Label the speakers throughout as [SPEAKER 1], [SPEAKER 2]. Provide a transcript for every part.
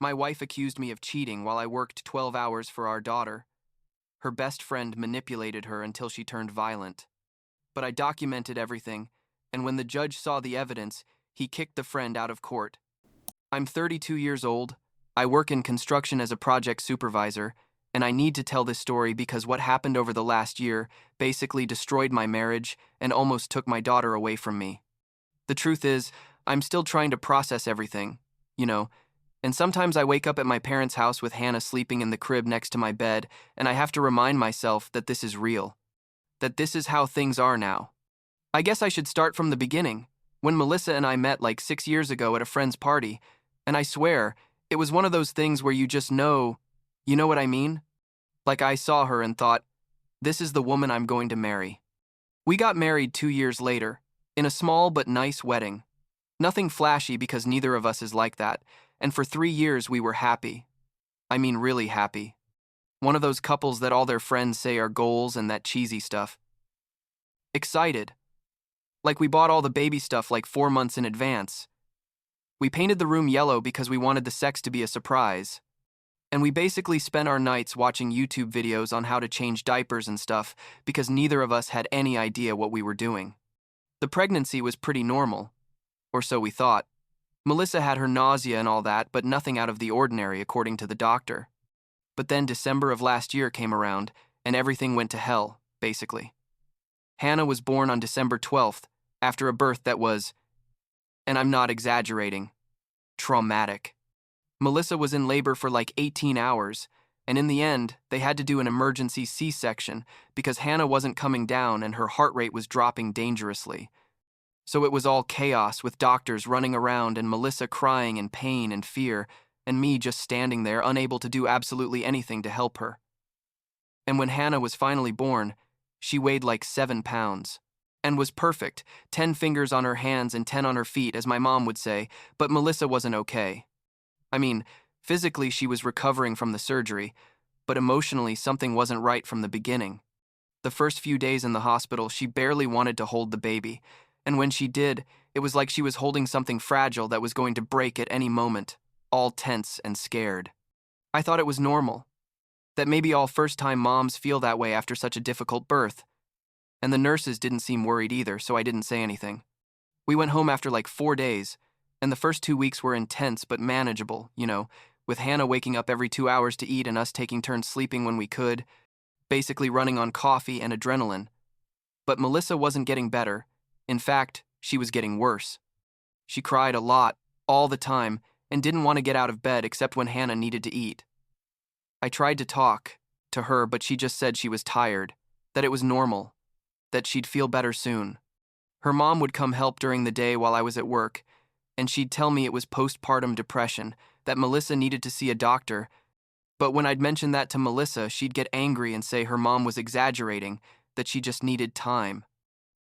[SPEAKER 1] My wife accused me of cheating while I worked 12 hours for our daughter. Her best friend manipulated her until she turned violent. But I documented everything, and when the judge saw the evidence, he kicked the friend out of court. I'm 32 years old. I work in construction as a project supervisor, and I need to tell this story because what happened over the last year basically destroyed my marriage and almost took my daughter away from me. The truth is, I'm still trying to process everything, you know, and sometimes I wake up at my parents' house with Hannah sleeping in the crib next to my bed, and I have to remind myself that this is real, that this is how things are now. I guess I should start from the beginning, when Melissa and I met like 6 years ago at a friend's party, and I swear, it was one of those things where you know what I mean? Like I saw her and thought, this is the woman I'm going to marry. We got married 2 years later, in a small but nice wedding. Nothing flashy because neither of us is like that, and for 3 years we were happy. I mean really happy. One of those couples that all their friends say are goals and that cheesy stuff. Excited. Like we bought all the baby stuff like 4 months in advance. We painted the room yellow because we wanted the sex to be a surprise. And we basically spent our nights watching YouTube videos on how to change diapers and stuff because neither of us had any idea what we were doing. The pregnancy was pretty normal, or so we thought. Melissa had her nausea and all that, but nothing out of the ordinary according to the doctor. But then December of last year came around, and everything went to hell, basically. Hannah was born on December 12th, after a birth that was, and I'm not exaggerating, traumatic. Melissa was in labor for like 18 hours, and in the end, they had to do an emergency C-section because Hannah wasn't coming down and her heart rate was dropping dangerously. So it was all chaos with doctors running around and Melissa crying in pain and fear, and me just standing there unable to do absolutely anything to help her. And when Hannah was finally born, she weighed like 7 pounds. And was perfect, 10 fingers on her hands and 10 on her feet, as my mom would say, but Melissa wasn't okay. I mean, physically she was recovering from the surgery, but emotionally something wasn't right from the beginning. The first few days in the hospital, she barely wanted to hold the baby, and when she did, it was like she was holding something fragile that was going to break at any moment, all tense and scared. I thought it was normal, that maybe all first-time moms feel that way after such a difficult birth. And the nurses didn't seem worried either, so I didn't say anything. We went home after like 4 days, and the first 2 weeks were intense but manageable, with Hannah waking up every 2 hours to eat and us taking turns sleeping when we could, basically running on coffee and adrenaline. But Melissa wasn't getting better. In fact, she was getting worse. She cried a lot, all the time, and didn't want to get out of bed except when Hannah needed to eat. I tried to talk to her, but she just said she was tired, that it was normal, that she'd feel better soon. Her mom would come help during the day while I was at work, and she'd tell me it was postpartum depression, that Melissa needed to see a doctor, but when I'd mention that to Melissa, she'd get angry and say her mom was exaggerating, that she just needed time.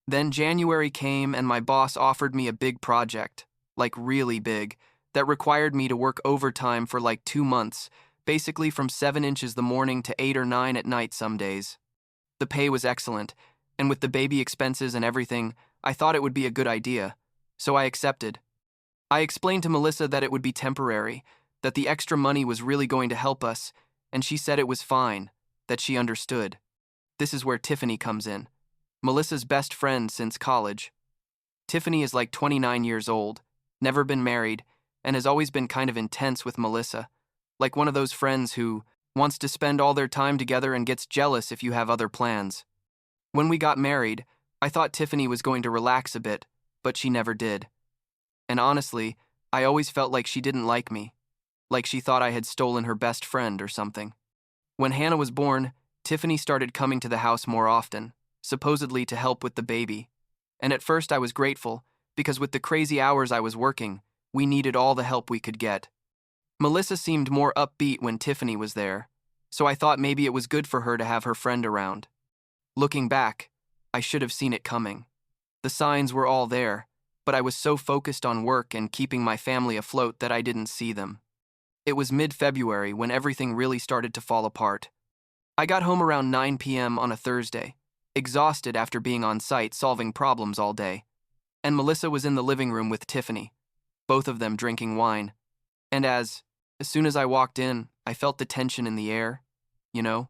[SPEAKER 1] Then January came and my boss offered me a big project, like really big, that required me to work overtime for like 2 months, basically from 7 inches the morning to 8 or 9 at night some days. The pay was excellent, and with the baby expenses and everything, I thought it would be a good idea, so I accepted. I explained to Melissa that it would be temporary, that the extra money was really going to help us, and she said it was fine, that she understood. This is where Tiffany comes in, Melissa's best friend since college. Tiffany is like 29 years old, never been married, and has always been kind of intense with Melissa, like one of those friends who wants to spend all their time together and gets jealous if you have other plans. When we got married, I thought Tiffany was going to relax a bit, but she never did. And honestly, I always felt like she didn't like me, like she thought I had stolen her best friend or something. When Hannah was born, Tiffany started coming to the house more often, supposedly to help with the baby. And at first I was grateful, because with the crazy hours I was working, we needed all the help we could get. Melissa seemed more upbeat when Tiffany was there, so I thought maybe it was good for her to have her friend around. Looking back, I should have seen it coming. The signs were all there, but I was so focused on work and keeping my family afloat that I didn't see them. It was mid-February when everything really started to fall apart. I got home around 9 p.m. on a Thursday, exhausted after being on site solving problems all day. And Melissa was in the living room with Tiffany, both of them drinking wine. And as As soon as I walked in, I felt the tension in the air, you know,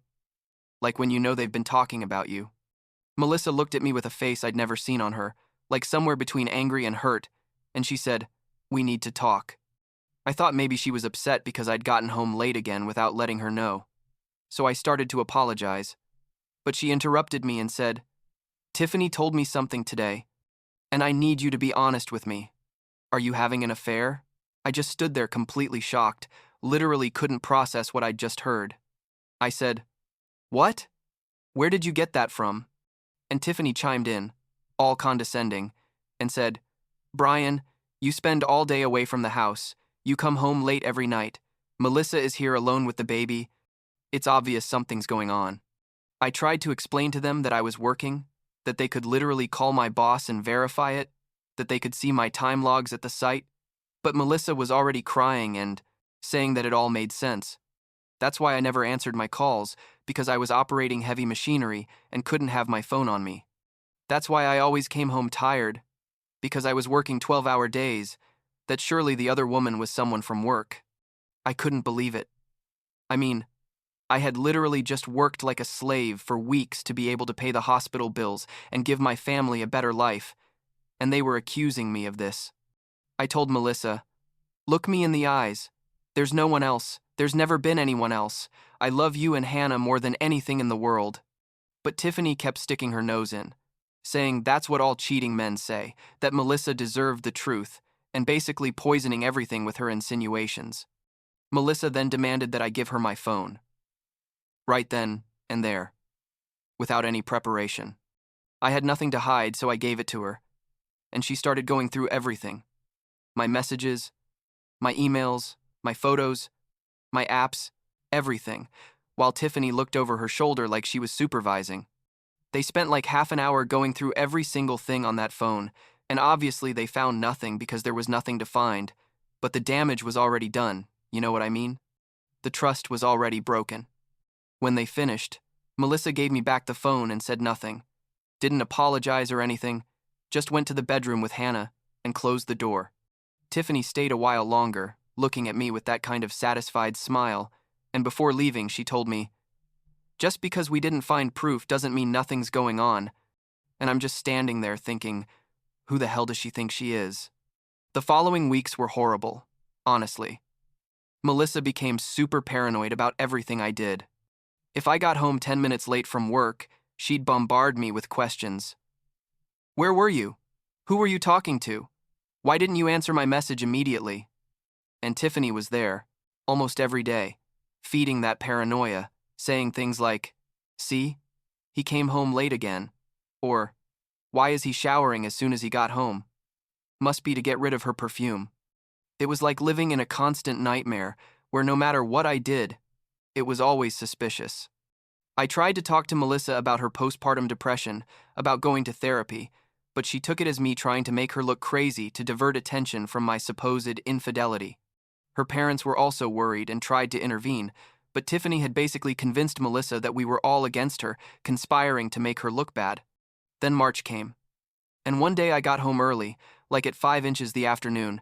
[SPEAKER 1] like when you know they've been talking about you. Melissa looked at me with a face I'd never seen on her, like somewhere between angry and hurt, and she said, "We need to talk." I thought maybe she was upset because I'd gotten home late again without letting her know. So I started to apologize. But she interrupted me and said, "Tiffany told me something today, and I need you to be honest with me. Are you having an affair?" I just stood there completely shocked, literally couldn't process what I'd just heard. I said, "What? Where did you get that from?" And Tiffany chimed in, all condescending, and said, "Brian, you spend all day away from the house. You come home late every night. Melissa is here alone with the baby. It's obvious something's going on." I tried to explain to them that I was working, that they could literally call my boss and verify it, that they could see my time logs at the site, but Melissa was already crying and saying that it all made sense. That's why I never answered my calls, because I was operating heavy machinery and couldn't have my phone on me. That's why I always came home tired, because I was working 12-hour days, that surely the other woman was someone from work. I couldn't believe it. I mean, I had literally just worked like a slave for weeks to be able to pay the hospital bills and give my family a better life, and they were accusing me of this. I told Melissa, "Look me in the eyes. There's no one else. There's never been anyone else. I love you and Hannah more than anything in the world." But Tiffany kept sticking her nose in, saying that's what all cheating men say, that Melissa deserved the truth, and basically poisoning everything with her insinuations. Melissa then demanded that I give her my phone. Right then and there, without any preparation. I had nothing to hide, so I gave it to her, and she started going through everything. My messages, my emails, my photos, my apps, everything, while Tiffany looked over her shoulder like she was supervising. They spent like half an hour going through every single thing on that phone, and obviously they found nothing because there was nothing to find, but the damage was already done, you know what I mean? The trust was already broken. When they finished, Melissa gave me back the phone and said nothing, didn't apologize or anything, just went to the bedroom with Hannah and closed the door. Tiffany stayed a while longer, looking at me with that kind of satisfied smile, and before leaving she told me, "Just because we didn't find proof doesn't mean nothing's going on." And I'm just standing there thinking, who the hell does she think she is? The following weeks were horrible, honestly. Melissa became super paranoid about everything I did. If I got home 10 minutes late from work, she'd bombard me with questions. "Where were you? Who were you talking to? Why didn't you answer my message immediately?" And Tiffany was there, almost every day, feeding that paranoia, saying things like, "See, he came home late again," or, "Why is he showering as soon as he got home?" Must be to get rid of her perfume. It was like living in a constant nightmare, where no matter what I did, it was always suspicious. I tried to talk to Melissa about her postpartum depression, about going to therapy, but she took it as me trying to make her look crazy to divert attention from my supposed infidelity. Her parents were also worried and tried to intervene, but Tiffany had basically convinced Melissa that we were all against her, conspiring to make her look bad. Then March came. And one day I got home early, like at 5 inches the afternoon,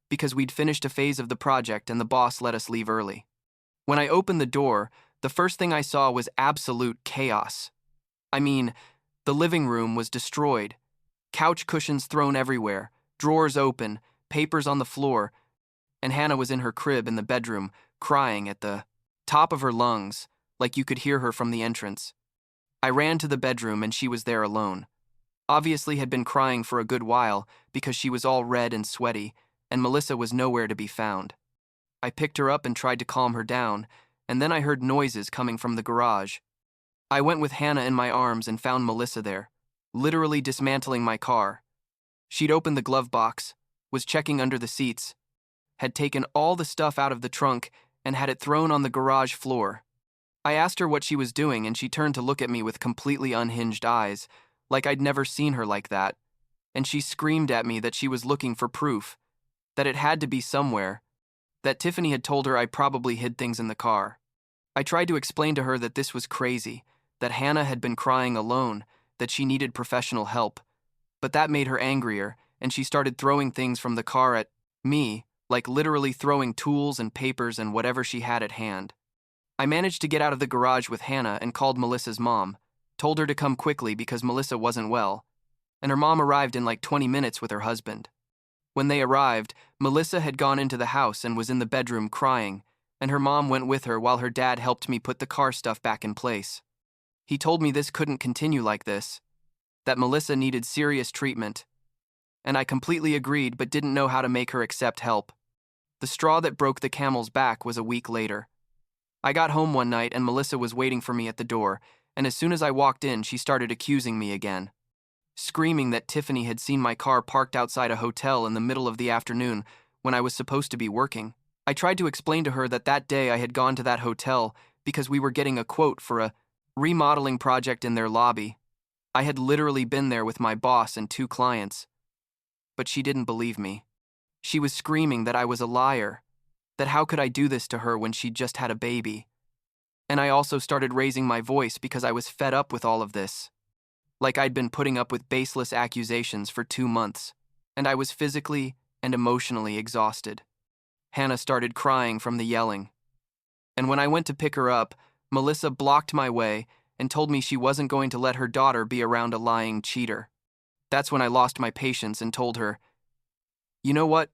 [SPEAKER 1] because we'd finished a phase of the project and the boss let us leave early. When I opened the door, the first thing I saw was absolute chaos. I mean, the living room was destroyed. Couch cushions thrown everywhere, drawers open, papers on the floor, and Hannah was in her crib in the bedroom, crying at the top of her lungs, like you could hear her from the entrance. I ran to the bedroom and she was there alone. Obviously had been crying for a good while because she was all red and sweaty, and Melissa was nowhere to be found. I picked her up and tried to calm her down, and then I heard noises coming from the garage. I went with Hannah in my arms and found Melissa there, literally dismantling my car. She'd opened the glove box, was checking under the seats, had taken all the stuff out of the trunk, and had it thrown on the garage floor. I asked her what she was doing, and she turned to look at me with completely unhinged eyes, like I'd never seen her like that, and she screamed at me that she was looking for proof, that it had to be somewhere, that Tiffany had told her I probably hid things in the car. I tried to explain to her that this was crazy, that Hannah had been crying alone, that she needed professional help, but that made her angrier, and she started throwing things from the car at me like literally throwing tools and papers and whatever she had at hand. I managed to get out of the garage with Hannah and called Melissa's mom, told her to come quickly because Melissa wasn't well, and her mom arrived in like 20 minutes with her husband. When they arrived, Melissa had gone into the house and was in the bedroom crying, and her mom went with her while her dad helped me put the car stuff back in place. He told me this couldn't continue like this, that Melissa needed serious treatment, and I completely agreed but didn't know how to make her accept help. The straw that broke the camel's back was a week later. I got home one night and Melissa was waiting for me at the door, and as soon as I walked in, she started accusing me again, screaming that Tiffany had seen my car parked outside a hotel in the middle of the afternoon when I was supposed to be working. I tried to explain to her that that day I had gone to that hotel because we were getting a quote for a remodeling project in their lobby. I had literally been there with my boss and 2 clients. But she didn't believe me. She was screaming that I was a liar, that how could I do this to her when she'd just had a baby? And I also started raising my voice because I was fed up with all of this. Like I'd been putting up with baseless accusations for 2 months, and I was physically and emotionally exhausted. Hannah started crying from the yelling. And when I went to pick her up, Melissa blocked my way and told me she wasn't going to let her daughter be around a lying cheater. That's when I lost my patience and told her, "You know what?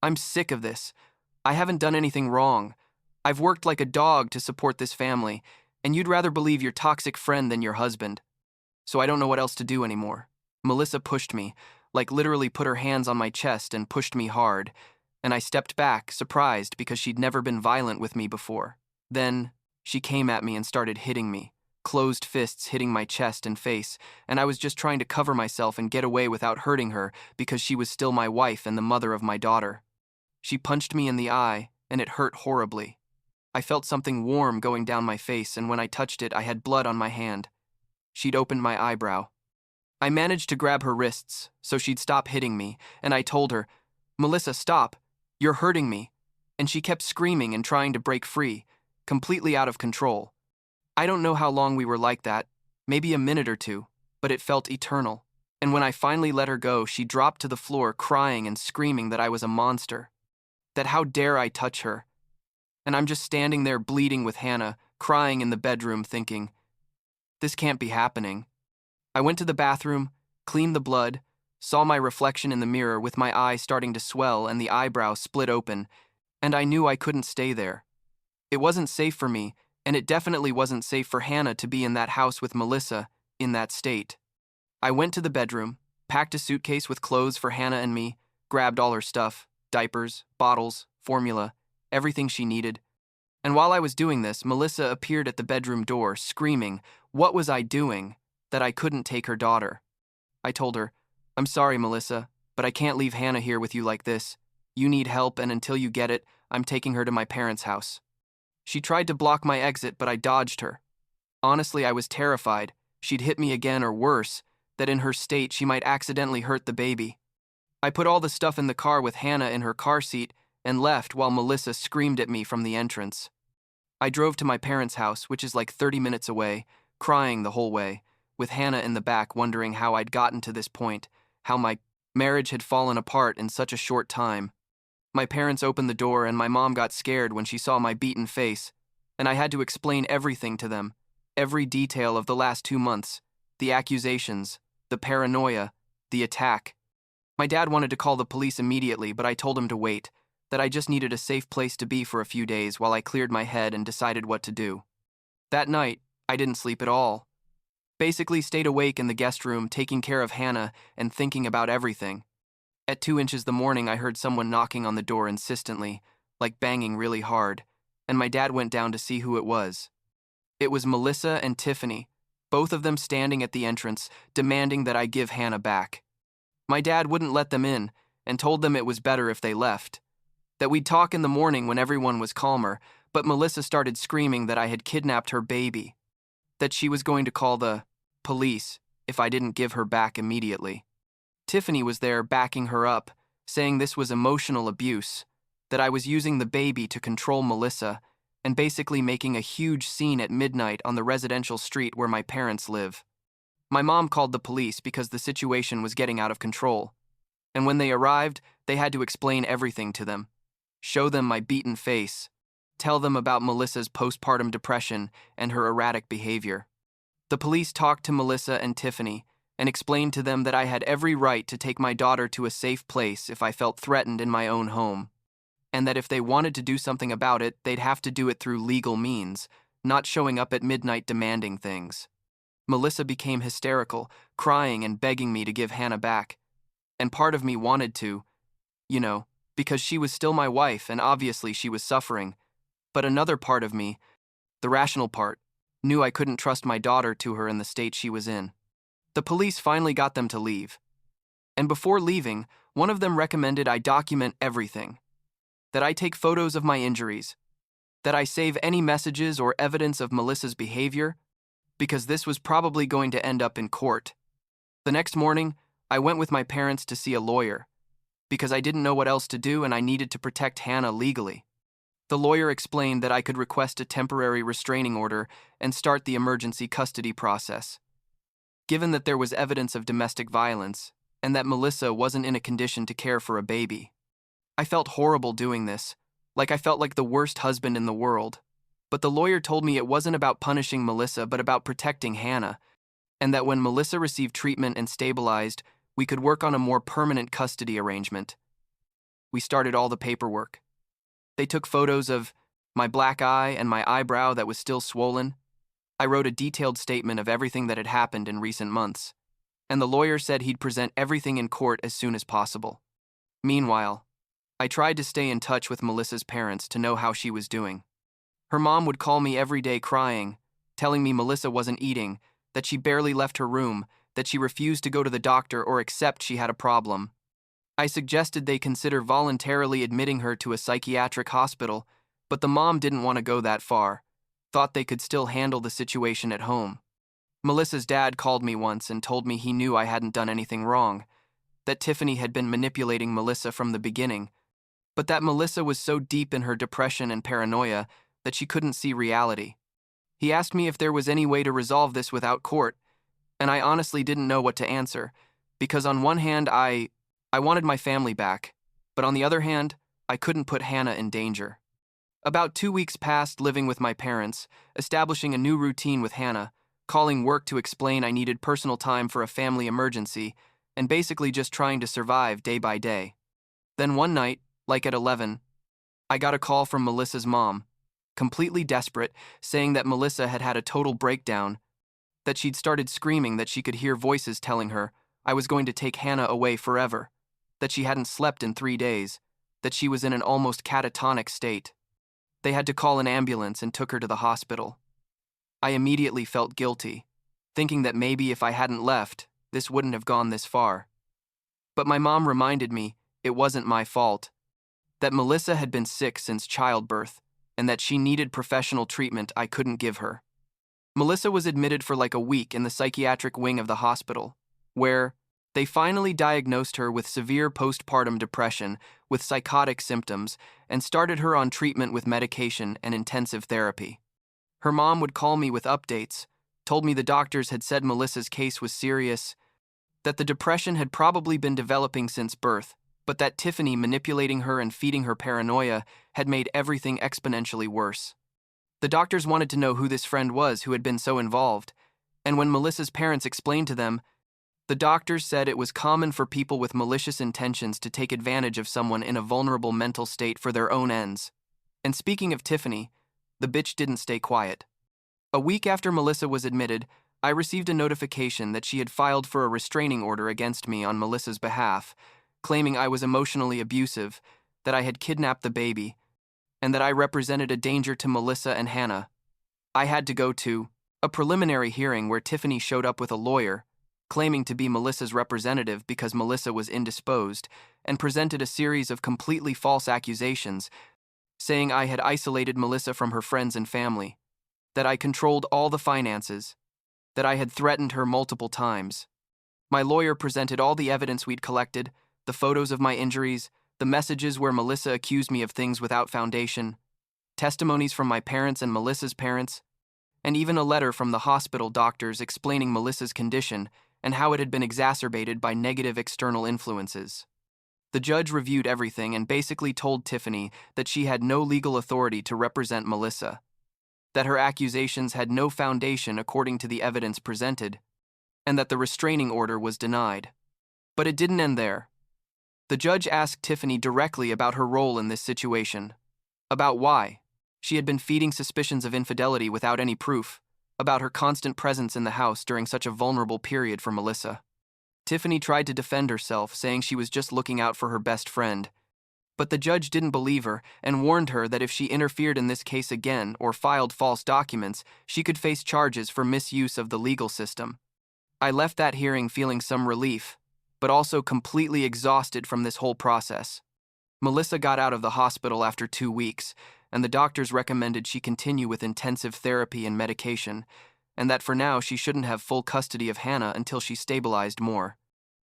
[SPEAKER 1] I'm sick of this. I haven't done anything wrong. I've worked like a dog to support this family, and you'd rather believe your toxic friend than your husband. So I don't know what else to do anymore." Melissa pushed me, like literally put her hands on my chest and pushed me hard, and I stepped back, surprised because she'd never been violent with me before. Then, she came at me and started hitting me, closed fists hitting my chest and face, and I was just trying to cover myself and get away without hurting her because she was still my wife and the mother of my daughter. She punched me in the eye, and it hurt horribly. I felt something warm going down my face, and when I touched it, I had blood on my hand. She'd opened my eyebrow. I managed to grab her wrists so she'd stop hitting me, and I told her, "Melissa, stop. You're hurting me." And she kept screaming and trying to break free, completely out of control. I don't know how long we were like that, maybe a minute or 2, but it felt eternal. And when I finally let her go, she dropped to the floor crying and screaming that I was a monster, that how dare I touch her. And I'm just standing there bleeding with Hannah, crying in the bedroom thinking, this can't be happening. I went to the bathroom, cleaned the blood, saw my reflection in the mirror with my eye starting to swell and the eyebrow split open, and I knew I couldn't stay there. It wasn't safe for me, and it definitely wasn't safe for Hannah to be in that house with Melissa, in that state. I went to the bedroom, packed a suitcase with clothes for Hannah and me, grabbed all her stuff, diapers, bottles, formula, everything she needed. And while I was doing this, Melissa appeared at the bedroom door, screaming, what was I doing, that I couldn't take her daughter. I told her, "I'm sorry, Melissa, but I can't leave Hannah here with you like this. You need help, and until you get it, I'm taking her to my parents' house." She tried to block my exit, but I dodged her. Honestly, I was terrified. She'd hit me again, or worse, that in her state she might accidentally hurt the baby. I put all the stuff in the car with Hannah in her car seat and left while Melissa screamed at me from the entrance. I drove to my parents' house, which is like 30 minutes away, crying the whole way, with Hannah in the back wondering how I'd gotten to this point, how my marriage had fallen apart in such a short time. My parents opened the door and my mom got scared when she saw my beaten face, and I had to explain everything to them, every detail of the last 2 months, the accusations, the paranoia, the attack. My dad wanted to call the police immediately, but I told him to wait, that I just needed a safe place to be for a few days while I cleared my head and decided what to do. That night, I didn't sleep at all. Basically stayed awake in the guest room taking care of Hannah and thinking about everything. At 2 inches the morning, I heard someone knocking on the door insistently, like banging really hard, and my dad went down to see who it was. It was Melissa and Tiffany, both of them standing at the entrance, demanding that I give Hannah back. My dad wouldn't let them in and told them it was better if they left, that we'd talk in the morning when everyone was calmer, but Melissa started screaming that I had kidnapped her baby, that she was going to call the police if I didn't give her back immediately. Tiffany was there backing her up, saying this was emotional abuse, that I was using the baby to control Melissa, and basically making a huge scene at midnight on the residential street where my parents live. My mom called the police because the situation was getting out of control, and when they arrived, they had to explain everything to them. show them my beaten face, tell them about Melissa's postpartum depression and her erratic behavior. The police talked to Melissa and Tiffany and explained to them that I had every right to take my daughter to a safe place if I felt threatened in my own home, and that if they wanted to do something about it, they'd have to do it through legal means, not showing up at midnight demanding things. Melissa became hysterical, crying and begging me to give Hannah back. And part of me wanted to, because she was still my wife and obviously she was suffering. But another part of me, the rational part, knew I couldn't trust my daughter to her in the state she was in. The police finally got them to leave. And before leaving, one of them recommended I document everything. That I take photos of my injuries. That I save any messages or evidence of Melissa's behavior, because this was probably going to end up in court. The next morning, I went with my parents to see a lawyer, because I didn't know what else to do and I needed to protect Hannah legally. The lawyer explained that I could request a temporary restraining order and start the emergency custody process. Given that there was evidence of domestic violence, and that Melissa wasn't in a condition to care for a baby. I felt horrible doing this, like I felt like the worst husband in the world. But the lawyer told me it wasn't about punishing Melissa but about protecting Hannah, and that when Melissa received treatment and stabilized, we could work on a more permanent custody arrangement. We started all the paperwork. They took photos of my black eye and my eyebrow that was still swollen. I wrote a detailed statement of everything that had happened in recent months, and the lawyer said he'd present everything in court as soon as possible. Meanwhile, I tried to stay in touch with Melissa's parents to know how she was doing. Her mom would call me every day crying, telling me Melissa wasn't eating, that she barely left her room, that she refused to go to the doctor or accept she had a problem. I suggested they consider voluntarily admitting her to a psychiatric hospital, but the mom didn't want to go that far, thought they could still handle the situation at home. Melissa's dad called me once and told me he knew I hadn't done anything wrong, that Tiffany had been manipulating Melissa from the beginning, but that Melissa was so deep in her depression and paranoia that she couldn't see reality. He asked me if there was any way to resolve this without court, and I honestly didn't know what to answer, because on one hand, I wanted my family back, but on the other hand, I couldn't put Hannah in danger. About 2 weeks passed living with my parents, establishing a new routine with Hannah, calling work to explain I needed personal time for a family emergency, and basically just trying to survive day by day. Then one night, like at 11, I got a call from Melissa's mom, completely desperate, saying that Melissa had had a total breakdown, that she'd started screaming, that she could hear voices telling her I was going to take Hannah away forever, that she hadn't slept in 3 days, that she was in an almost catatonic state. They had to call an ambulance and took her to the hospital. I immediately felt guilty, thinking that maybe if I hadn't left, this wouldn't have gone this far. But my mom reminded me it wasn't my fault, that Melissa had been sick since childbirth, and that she needed professional treatment I couldn't give her. Melissa was admitted for like a week in the psychiatric wing of the hospital, where they finally diagnosed her with severe postpartum depression with psychotic symptoms and started her on treatment with medication and intensive therapy. Her mom would call me with updates, told me the doctors had said Melissa's case was serious, that the depression had probably been developing since birth, but that Tiffany manipulating her and feeding her paranoia had made everything exponentially worse. The doctors wanted to know who this friend was who had been so involved, and when Melissa's parents explained to them, the doctors said it was common for people with malicious intentions to take advantage of someone in a vulnerable mental state for their own ends. And speaking of Tiffany, the bitch didn't stay quiet. A week after Melissa was admitted, I received a notification that she had filed for a restraining order against me on Melissa's behalf, claiming I was emotionally abusive, that I had kidnapped the baby, and that I represented a danger to Melissa and Hannah. I had to go to a preliminary hearing where Tiffany showed up with a lawyer, claiming to be Melissa's representative because Melissa was indisposed, and presented a series of completely false accusations, saying I had isolated Melissa from her friends and family, that I controlled all the finances, that I had threatened her multiple times. My lawyer presented all the evidence we'd collected, the photos of my injuries, the messages where Melissa accused me of things without foundation, testimonies from my parents and Melissa's parents, and even a letter from the hospital doctors explaining Melissa's condition and how it had been exacerbated by negative external influences. The judge reviewed everything and basically told Tiffany that she had no legal authority to represent Melissa, that her accusations had no foundation according to the evidence presented, and that the restraining order was denied. But it didn't end there. The judge asked Tiffany directly about her role in this situation, about why she had been feeding suspicions of infidelity without any proof, about her constant presence in the house during such a vulnerable period for Melissa. Tiffany tried to defend herself, saying she was just looking out for her best friend, but the judge didn't believe her and warned her that if she interfered in this case again or filed false documents, she could face charges for misuse of the legal system. I left that hearing feeling some relief, but also completely exhausted from this whole process. Melissa got out of the hospital after 2 weeks, and the doctors recommended she continue with intensive therapy and medication, and that for now she shouldn't have full custody of Hannah until she stabilized more.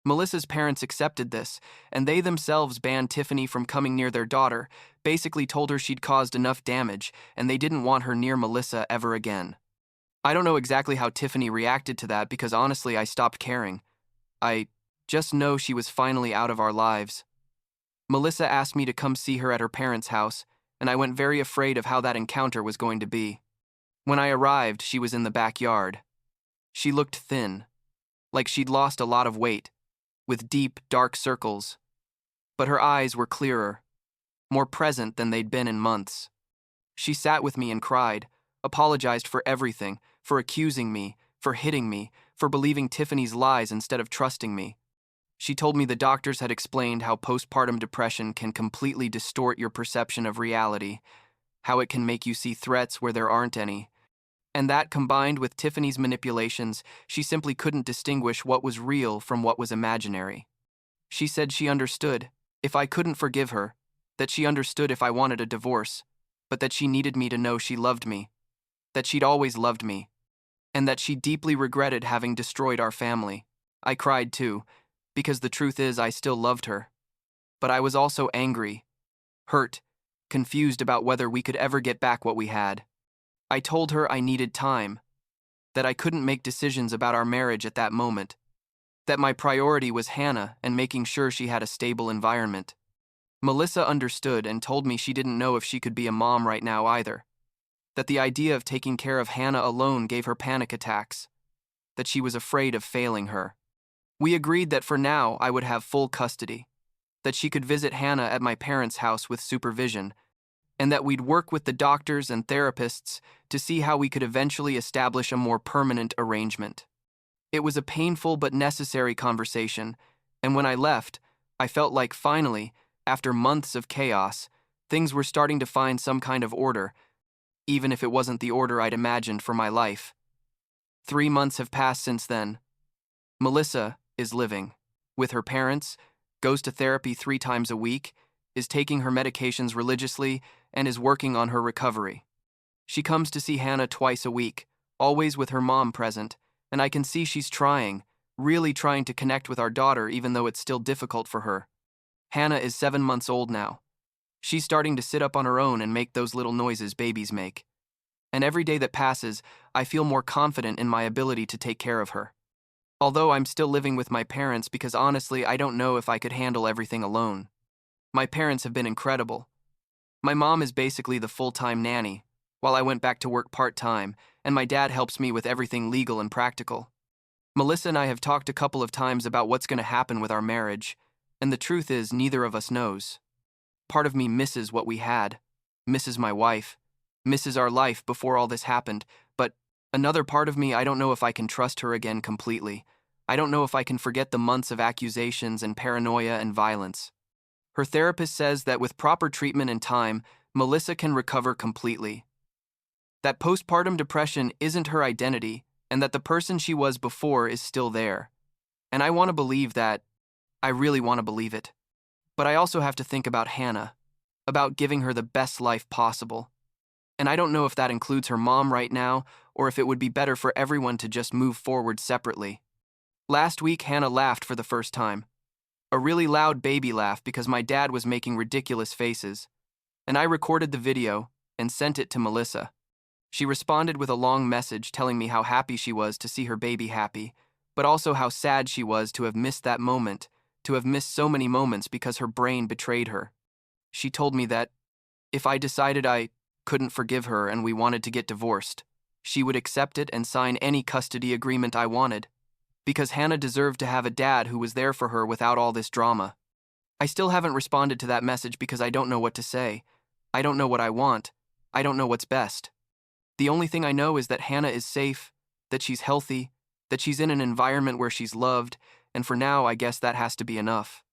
[SPEAKER 1] Melissa's parents accepted this, and they themselves banned Tiffany from coming near their daughter, basically told her she'd caused enough damage, and they didn't want her near Melissa ever again. I don't know exactly how Tiffany reacted to that because honestly I stopped caring. I just know she was finally out of our lives. Melissa asked me to come see her at her parents' house, and I went very afraid of how that encounter was going to be. When I arrived, she was in the backyard. She looked thin, like she'd lost a lot of weight, with deep, dark circles. But her eyes were clearer, more present than they'd been in months. She sat with me and cried, apologized for everything, for accusing me, for hitting me, for believing Tiffany's lies instead of trusting me. She told me the doctors had explained how postpartum depression can completely distort your perception of reality, how it can make you see threats where there aren't any, and that combined with Tiffany's manipulations, she simply couldn't distinguish what was real from what was imaginary. She said she understood, if I couldn't forgive her, that she understood if I wanted a divorce, but that she needed me to know she loved me, that she'd always loved me, and that she deeply regretted having destroyed our family. I cried too, because the truth is I still loved her. But I was also angry, hurt, confused about whether we could ever get back what we had. I told her I needed time, that I couldn't make decisions about our marriage at that moment, that my priority was Hannah and making sure she had a stable environment. Melissa understood and told me she didn't know if she could be a mom right now either, that the idea of taking care of Hannah alone gave her panic attacks, that she was afraid of failing her. We agreed that for now I would have full custody, that she could visit Hannah at my parents' house with supervision, and that we'd work with the doctors and therapists to see how we could eventually establish a more permanent arrangement. It was a painful but necessary conversation, and when I left, I felt like finally, after months of chaos, things were starting to find some kind of order, even if it wasn't the order I'd imagined for my life. 3 months have passed since then. Melissa is living with her parents, goes to therapy 3 times a week, is taking her medications religiously, and is working on her recovery. She comes to see Hannah twice a week, always with her mom present, and I can see she's trying, really trying to connect with our daughter even though it's still difficult for her. Hannah is 7 months old now. She's starting to sit up on her own and make those little noises babies make. And every day that passes, I feel more confident in my ability to take care of her. Although I'm still living with my parents because honestly I don't know if I could handle everything alone. My parents have been incredible. My mom is basically the full-time nanny, while I went back to work part-time, and my dad helps me with everything legal and practical. Melissa and I have talked a couple of times about what's going to happen with our marriage, and the truth is neither of us knows. Part of me misses what we had, misses my wife, misses our life before all this happened, but another part of me I don't know if I can trust her again completely. I don't know if I can forget the months of accusations and paranoia and violence. Her therapist says that with proper treatment and time, Melissa can recover completely. That postpartum depression isn't her identity, and that the person she was before is still there. And I want to believe that. I really want to believe it. But I also have to think about Hannah, about giving her the best life possible. And I don't know if that includes her mom right now, or if it would be better for everyone to just move forward separately. Last week, Hannah laughed for the first time. A really loud baby laugh because my dad was making ridiculous faces, and I recorded the video and sent it to Melissa. She responded with a long message telling me how happy she was to see her baby happy, but also how sad she was to have missed that moment to have missed so many moments because her brain betrayed her. She told me that if I decided I couldn't forgive her and we wanted to get divorced, she would accept it and sign any custody agreement I wanted, because Hannah deserved to have a dad who was there for her without all this drama. I still haven't responded to that message because I don't know what to say. I don't know what I want. I don't know what's best. The only thing I know is that Hannah is safe, that she's healthy, that she's in an environment where she's loved, and for now I guess that has to be enough.